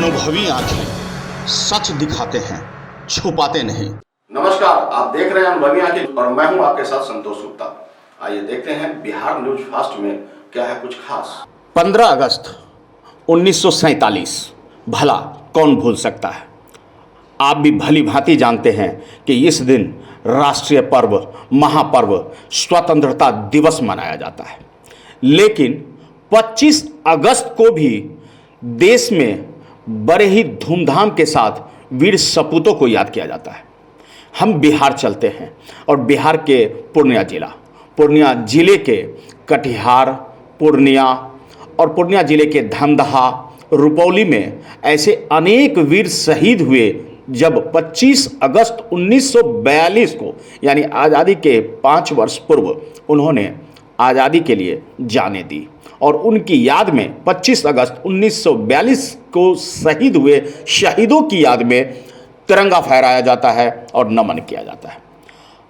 अनुभवी आंखें सच दिखाते हैं, छुपाते नहीं। नमस्कार, आप देख रहे हैं अनुभवी आंखें और मैं हूं आपके साथ संतोष गुप्ता। आइए देखते हैं बिहार न्यूज फास्ट में क्या है कुछ खास। 15 अगस्त 1947 भला कौन भूल सकता है। आप भी भली भांति जानते हैं कि इस दिन राष्ट्रीय पर्व, महापर्व स्वतंत्रता दिवस मनाया जाता है। लेकिन 25 अगस्त को भी देश में बड़े ही धूमधाम के साथ वीर सपूतों को याद किया जाता है। हम बिहार चलते हैं और बिहार के पूर्णिया जिले के कटिहार, पूर्णिया और पूर्णिया जिले के धमदाहा, रुपौली में ऐसे अनेक वीर शहीद हुए जब 25 अगस्त 1942 को यानी आज़ादी के 5 वर्ष पूर्व उन्होंने आज़ादी के लिए जानें दी। और उनकी याद में 25 अगस्त 1942 को शहीद हुए शहीदों की याद में तिरंगा फहराया जाता है और नमन किया जाता है।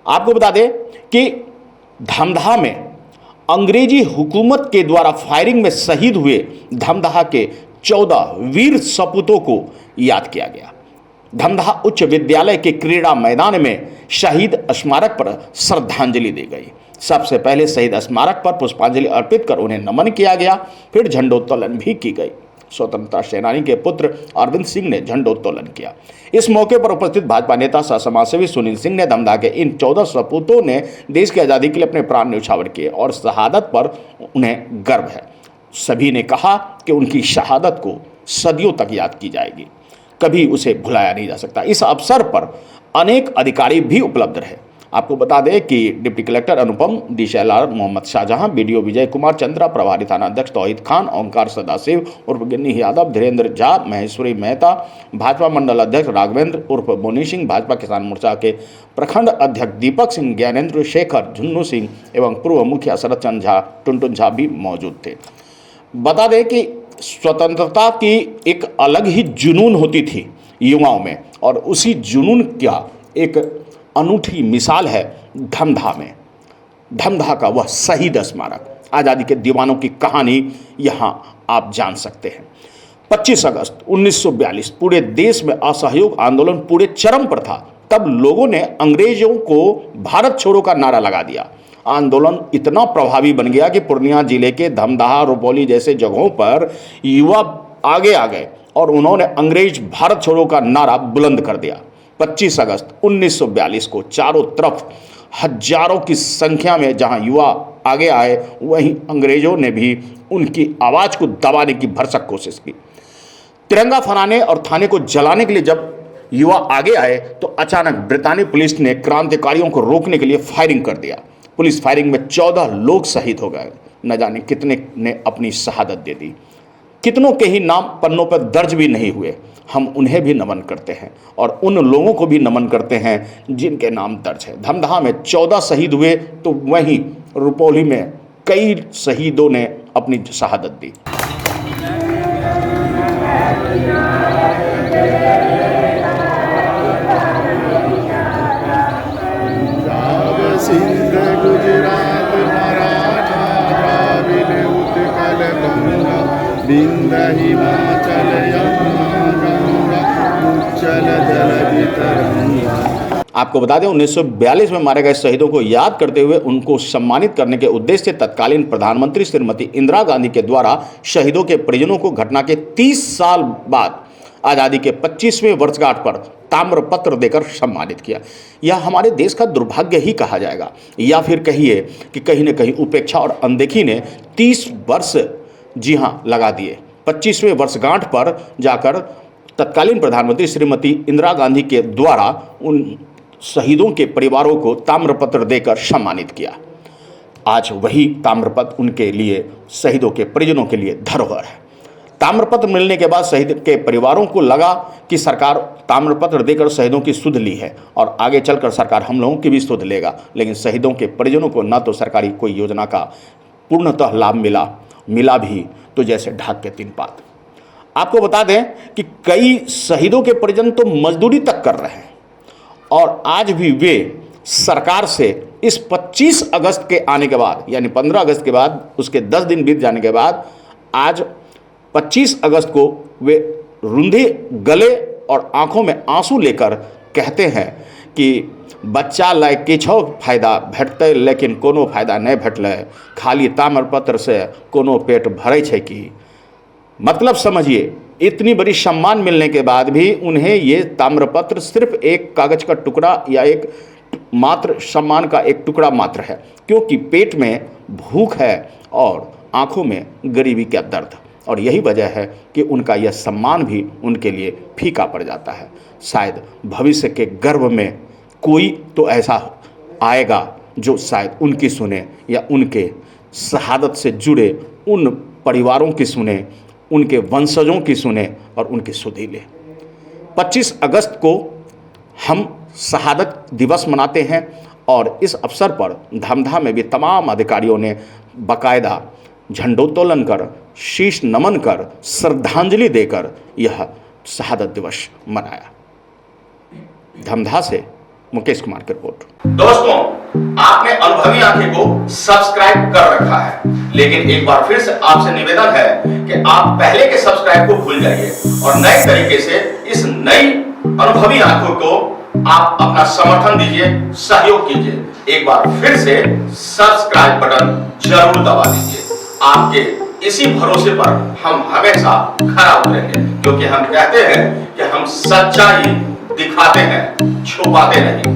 आपको बता दें कि धमदाहा में अंग्रेजी हुकूमत के द्वारा फायरिंग में शहीद हुए धमदाहा के 14 वीर सपूतों को याद किया गया। धमदाहा उच्च विद्यालय के क्रीड़ा मैदान में शहीद स्मारक पर श्रद्धांजलि दी गई। सबसे पहले शहीद स्मारक पर पुष्पांजलि अर्पित कर उन्हें नमन किया गया, फिर झंडोत्तोलन भी की गई। स्वतंत्रता सेनानी के पुत्र अरविंद सिंह ने झंडोत्तोलन किया। इस मौके पर उपस्थित भाजपा नेता सह समाजसेवी सुनील सिंह ने धमदाहा के इन 14 सपूतों ने देश की आज़ादी के लिए अपने प्राण न्यौछावर किए और शहादत पर उन्हें गर्व है। सभी ने कहा कि उनकी शहादत को सदियों तक याद की जाएगी, कभी उसे भुलाया नहीं जा सकता। इस अवसर पर अनेक अधिकारी भी उपलब्ध रहे। आपको बता दें कि डिप्टी कलेक्टर अनुपम, डीसीएलआर मोहम्मद शाहजहां, बीडीओ विजय कुमार चंद्रा, प्रभारी थाना अध्यक्ष तौहीद खान, ओंकार सदाशिव उर्फ गिन्नी यादव, धीरेन्द्र झा, महेश्वरी मेहता, भाजपा मंडल अध्यक्ष राघवेंद्र उर्फ बोनी सिंह, भाजपा किसान मोर्चा के प्रखंड अध्यक्ष दीपक सिंह, ज्ञानेंद्र शेखर, झुन्नू सिंह एवं पूर्व मुखिया शरद चंद्र झा, टुनटुन झा भी मौजूद थे। बता दें कि स्वतंत्रता की एक अलग ही जुनून होती थी युवाओं में और उसी जुनून का एक अनूठी मिसाल है धमदाहा का वह शहीद स्मारक। आज़ादी के दीवानों की कहानी यहाँ आप जान सकते हैं। 25 अगस्त 1942 पूरे देश में असहयोग आंदोलन पूरे चरम पर था। तब लोगों ने अंग्रेजों को भारत छोड़ो का नारा लगा दिया। आंदोलन इतना प्रभावी बन गया कि पूर्णिया जिले के धमदाहा, रुपौली जैसे जगहों पर युवा आगे आ गए और उन्होंने अंग्रेज भारत छोड़ो का नारा बुलंद कर दिया। 25 अगस्त 1942 को चारों तरफ हजारों की संख्या में जहां युवा आगे आए, वहीं अंग्रेजों ने भी उनकी आवाज़ को दबाने की भरसक कोशिश की। तिरंगा फहराने और थाने को जलाने के लिए जब युवा आगे आए तो अचानक ब्रितानी पुलिस ने क्रांतिकारियों को रोकने के लिए फायरिंग कर दिया। पुलिस फायरिंग में 14 लोग शहीद हो गए। न जाने कितने ने अपनी शहादत दे दी, कितनों के ही नाम पन्नों पर दर्ज भी नहीं हुए। हम उन्हें भी नमन करते हैं और उन लोगों को भी नमन करते हैं जिनके नाम दर्ज है। धमदाहा में 14 शहीद हुए तो वहीं रुपौली में कई शहीदों ने अपनी शहादत दी। आपको बता दें 1942 में मारे गए शहीदों को याद करते हुए उनको सम्मानित करने के उद्देश्य से तत्कालीन प्रधानमंत्री श्रीमती इंदिरा गांधी के द्वारा शहीदों के परिजनों को घटना के 30 साल बाद आज़ादी के 25वें वर्षगांठ पर ताम्रपत्र देकर सम्मानित किया। यह हमारे देश का दुर्भाग्य ही कहा जाएगा, या फिर कहिए कि कहीं न कहीं उपेक्षा और अनदेखी ने 30 वर्ष जी हाँ लगा दिए। 25वें वर्षगांठ पर जाकर तत्कालीन प्रधानमंत्री श्रीमती इंदिरा गांधी के द्वारा उन शहीदों के परिवारों को ताम्रपत्र देकर सम्मानित किया। आज वही ताम्रपत्र उनके लिए, शहीदों के परिजनों के लिए धरोहर है। ताम्रपत्र मिलने के बाद शहीद के परिवारों को लगा कि सरकार ताम्रपत्र देकर शहीदों की सुध ली है और आगे चलकर सरकार हम लोगों की भी सुध लेगा, लेकिन शहीदों के परिजनों को न तो सरकारी कोई योजना का पूर्णतः लाभ मिला भी तो जैसे ढाक के 3 पात। आपको बता दें कि कई शहीदों के परिजन तो मजदूरी तक कर रहे हैं और आज भी वे सरकार से इस 25 अगस्त के आने के बाद यानी 15 अगस्त के बाद उसके 10 दिन बीत जाने के बाद आज 25 अगस्त को वे रुंधे गले और आंखों में आंसू लेकर कहते हैं कि बच्चा लाय किछो फायदा भेटतै लेकिन कोनो फायदा नहीं भेटलै, खाली ताम्रपत्र से कोनो पेट भरै छै कि। मतलब समझिए, इतनी बड़ी सम्मान मिलने के बाद भी उन्हें ये ताम्रपत्र सिर्फ एक कागज का टुकड़ा या एक मात्र सम्मान का एक टुकड़ा मात्र है, क्योंकि पेट में भूख है और आंखों में गरीबी का दर्द। और यही वजह है कि उनका यह सम्मान भी उनके लिए फीका पड़ जाता है। शायद भविष्य के गर्भ में कोई तो ऐसा आएगा जो शायद उनकी सुने या उनके शहादत से जुड़े उन परिवारों की सुने, उनके वंशजों की सुने और उनकी सुधि ले। 25 अगस्त को हम शहादत दिवस मनाते हैं और इस अवसर पर धमधा में भी तमाम अधिकारियों ने बाकायदा झंडोत्तोलन कर, शीश नमन कर, श्रद्धांजलि देकर यह शहादत दिवस मनाया। धमधा से मुकेश कुमार की रिपोर्ट। दोस्तों, आपने अनुभवी आंखें को सब्सक्राइब कर रखा है, लेकिन एक बार फिर से आपसे निवेदन है कि आप पहले के सब्सक्राइब को भूल जाइए और नए तरीके से इस नई अनुभवी आंखों को आप अपना समर्थन दीजिए, सहयोग कीजिए। एक बार फिर से सब्सक्राइब बटन जरूर दबा दीजिए। आपके इसी भरोसे पर हम हमेशा खरा उतरेंगे, क्योंकि हम कहते हैं कि हम सच्चाई दिखाते हैं, छुपाते नहीं।